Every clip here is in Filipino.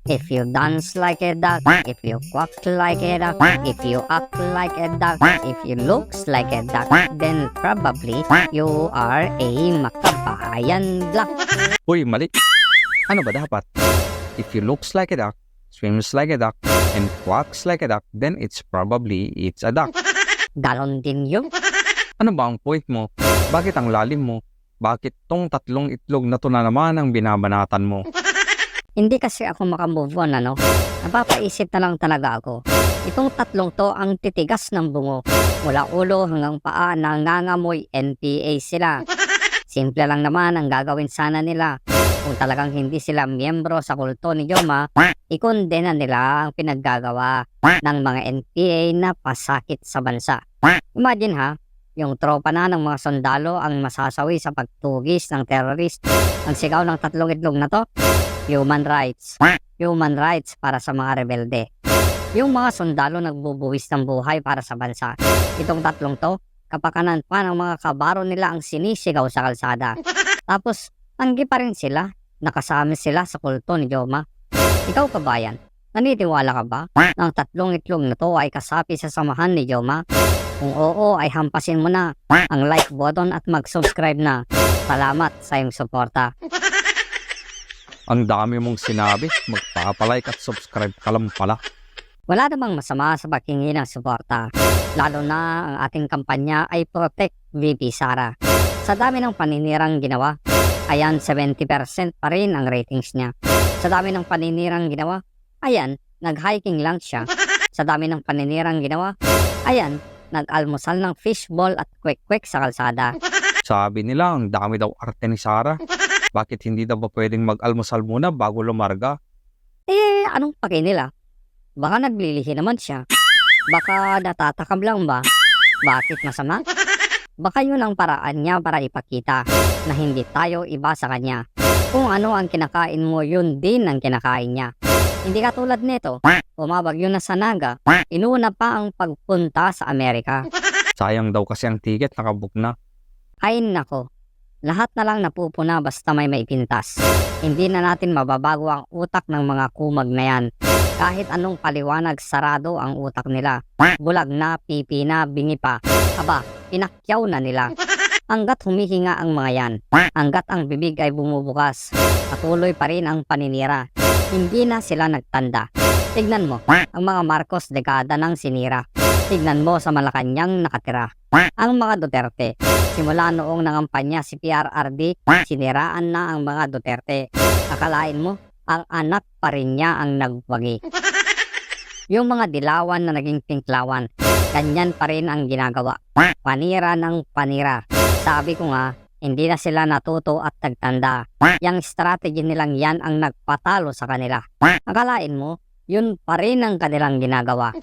If you dance like a duck, if you quack like a duck, if you act like a duck, if you looks like a duck, then probably you are a makabayan duck. Uy, mali. Ano ba dapat? If you looks like a duck, swims like a duck, and quacks like a duck, then it's a duck. Ganon din yun. Ano ba ang point mo? Bakit ang lalim mo? Bakit tong tatlong itlog na to na naman ang binabanatan mo? Hindi kasi ako makamove on, ano? Napapaisip na lang talaga ako. Itong tatlong to ang titigas ng bungo. Mula ulo hanggang paa, nangangamoy NPA sila. Simple lang naman ang gagawin sana nila. Kung talagang hindi sila miyembro sa kulto ni Yoma, ikondena nila ang pinaggagawa ng mga NPA na pasakit sa bansa. Imagine ha, yung tropa na ng mga sundalo ang masasawi sa pagtugis ng terrorist. Ang sigaw ng tatlong itlog na to, human rights. Human rights para sa mga rebelde. Yung mga sundalo nagbubuwis ng buhay para sa bansa. Itong tatlong to, kapakanan pa ng mga kabaro nila ang sinisigaw sa kalsada. Tapos, tanggi pa rin sila. Nakasama sila sa kulto ni Yoma. Ikaw kabayan, naniniwala ka ba na ang tatlong itlog na to ay kasapi sa samahan ni Yoma? Kung oo, ay hampasin mo na ang like button at mag-subscribe na. Salamat sa iyong suporta. Ang dami mong sinabi, magpapalike at subscribe ka lang pala. Wala namang masama sa paghingi ng suporta, lalo na ang ating kampanya ay Protect VP Sara. Sa dami ng paninirang ginawa, ayan 70% pa rin ang ratings niya. Sa dami ng paninirang ginawa, ayan, nag-hiking lang siya. Sa dami ng paninirang ginawa, ayan, nag-almusal ng fishball at kwek-kwek sa kalsada. Sabi nila, ang dami daw arte ni Sara. Bakit hindi daw ba pwedeng mag-almusal muna bago lumarga? Anong pake nila? Baka naglilihi naman siya. Baka natatakam lang ba? Bakit masama? Baka yun ang paraan niya para ipakita na hindi tayo iba sa kanya. Kung ano ang kinakain mo, yun din ang kinakain niya. Hindi katulad nito, bumabagyo na sa Naga, inuna pa ang pagpunta sa Amerika. Sayang daw kasi ang ticket, nakabook na. Ay nako, lahat na lang napupuna basta may maipintas. Hindi na natin mababago ang utak ng mga kumag na yan. Kahit anong paliwanag, sarado ang utak nila. Bulag na, pipi na, bingi pa. Aba, pinakyaw na nila. Hanggat humihinga ang mga yan, hanggat ang bibig ay bumubukas, patuloy pa rin ang paninira. Hindi na sila nagtanda. Tignan mo, ang mga Marcos dekada ng sinira. Tignan mo sa Malacanang nakatira. Ang mga Duterte, simula noong nangampanya si PRRD, siniraan na ang mga Duterte. Akalain mo, ang anak pa rin niya ang nagwagi. Yung mga dilawan na naging tinklawan, ganyan pa rin ang ginagawa. Panira ng panira. Sabi ko nga, hindi na sila natuto at nagtanda. Yang strategy nilang yan ang nagpatalo sa kanila. Akalain mo, yun pa rin ang kanilang ginagawa.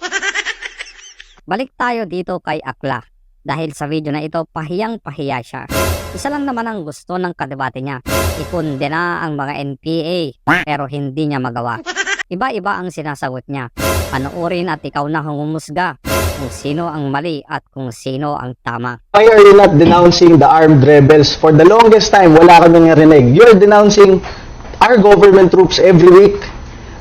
Balik tayo dito kay Akla. Dahil sa video na ito, pahiyang-pahiya siya. Isa lang naman ang gusto ng kadebate niya. Ikondena ang mga NPA, pero hindi niya magawa. Iba-iba ang sinasagot niya. Panoorin at ikaw na humusga kung sino ang mali at kung sino ang tama. Why are you not denouncing the armed rebels? For the longest time, wala kaming narinig. You're denouncing our government troops every week.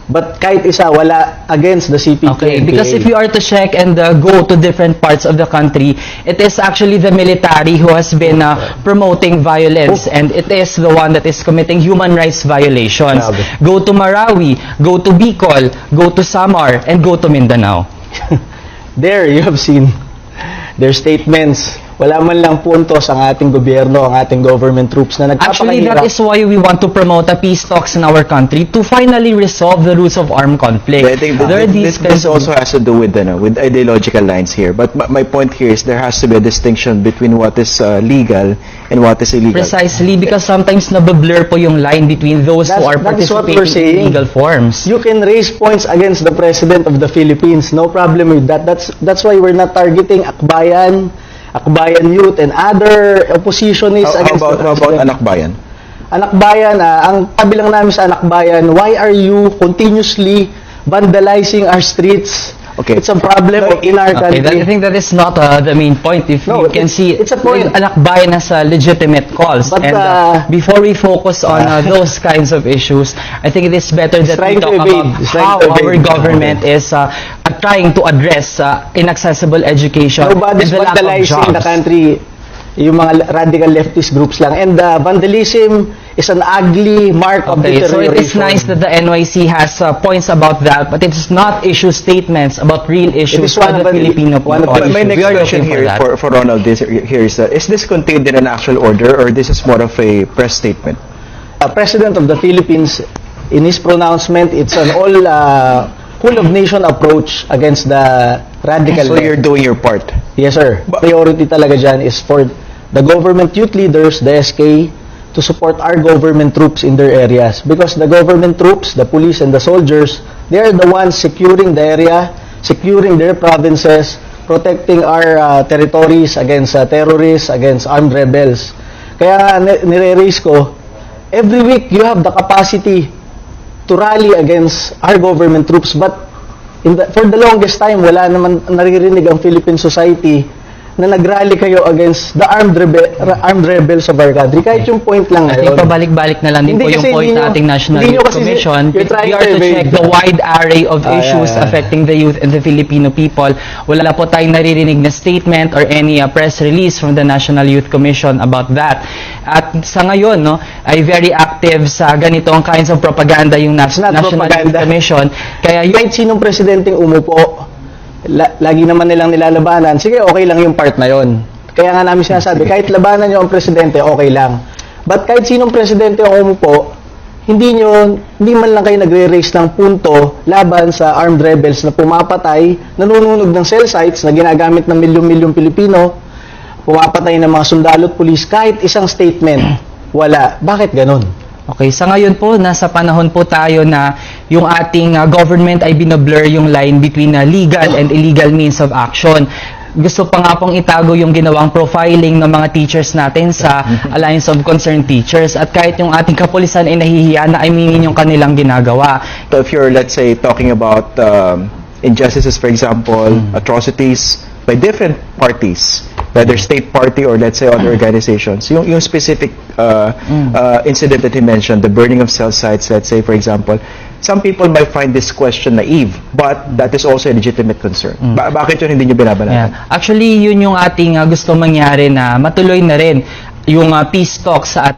But kahit isa, wala against the CPP. Okay, because if you are to check and go to different parts of the country, it is actually the military who has been promoting violence, and it is the one that is committing human rights violations. Go to Marawi, go to Bicol, go to Samar, and go to Mindanao. There, you have seen their statements. Wala man lang puntos ang ating gobyerno, ang ating government troops na Actually, nagpapakahirap. that is why we want to promote a peace talks in our country to finally resolve the roots of armed conflict. But I think There are this also has to do with ideological lines here. But my point here is there has to be a distinction between what is legal and what is illegal. Precisely, because sometimes nabablur po yung line between those who are That is what we're participating saying. in legal forms. You can raise points against the President of the Philippines. No problem with that. That's why we're not targeting Akbayan Youth, and other oppositionists against the How about President. Anak Bayan? Anak Bayan, ang kabilang namin sa Anak Bayan, why are you continuously vandalizing our streets, Okay. It's a problem in our Okay, country. I think that is not the main point. If No, you can see, it's a point. alakbayan as legitimate calls. But, and before we focus on those kinds of issues, I think it is better that we trying to talk evade. about It's trying how to our evade. government is trying to address inaccessible education Nobody's and the lack of vandalizing the jobs. country. Yung mga radical leftist groups lang. And vandalism is an ugly mark of Okay, so deterioration. it is nice that the NYC has points about that, but it's not issue statements about real issues is for one the of the- Filipino one of people. the My issues. next We are question looking here that. for Ronald here is this contained in an actual order or this is more of a press statement? President of the Philippines, in his pronouncement, it's an whole of nation approach against the radical So left. you're doing your part. Yes, sir. Priority talaga dyan is for the government youth leaders, the SK, to support our government troops in their areas. Because the government troops, the police and the soldiers, they are the ones securing the area, securing their provinces, protecting our territories against terrorists, against armed rebels. Kaya nire-raise ko, every week you have the capacity to rally against our government troops, but for the longest time, wala naman naririnig ang Philippine society na nagrally kayo against the armed rebels of our country. Kahit yung point lang I think ngayon. pabalik-balik na lang din Hindi po yung kasi point hindi nyo- nating National hindi nyo Youth kasi- Commission. you're We trying are to to evade. check the wide array of issues yeah. affecting the youth and the Filipino people. Wala po tayong naririnig na statement or any press release from the National Youth Commission about that. At sa ngayon, no, ay very active sa ganitong kinds of propaganda yung not National Youth propaganda. Commission. Kaya yung Kahit sinong presidenteng umupo, lagi naman nilang nilalabanan, sige, okay lang yung part na yon. Kaya nga namin sinasabi, kahit labanan nyo ang presidente, okay lang. But kahit sinong presidente ang umupo, hindi man lang kayo nagre-raise ng punto laban sa armed rebels na pumapatay, nanununog ng cell sites na ginagamit ng milyong-milyong Pilipino, pumapatay ng mga sundalo at pulis, kahit isang statement, wala. Bakit ganun? Okay, sa ngayon po, nasa panahon po tayo na yung ating government ay binablur yung line between legal and illegal means of action. Gusto pa nga pong itago yung ginawang profiling ng mga teachers natin sa Alliance of Concerned Teachers at kahit yung ating kapulisan ay nahihiya na aminin yung kanilang ginagawa. So if you're, let's say, talking about injustices, for example, atrocities by different parties, whether state party or let's say other organizations, yung specific incident that you mentioned, the burning of cell sites, let's say, for example, some people might find this question naive, but that is also a legitimate concern. Bakit yun hindi nyo binabanatan? Yeah. Actually, yun yung ating gusto mangyari na matuloy na rin yung peace talks sa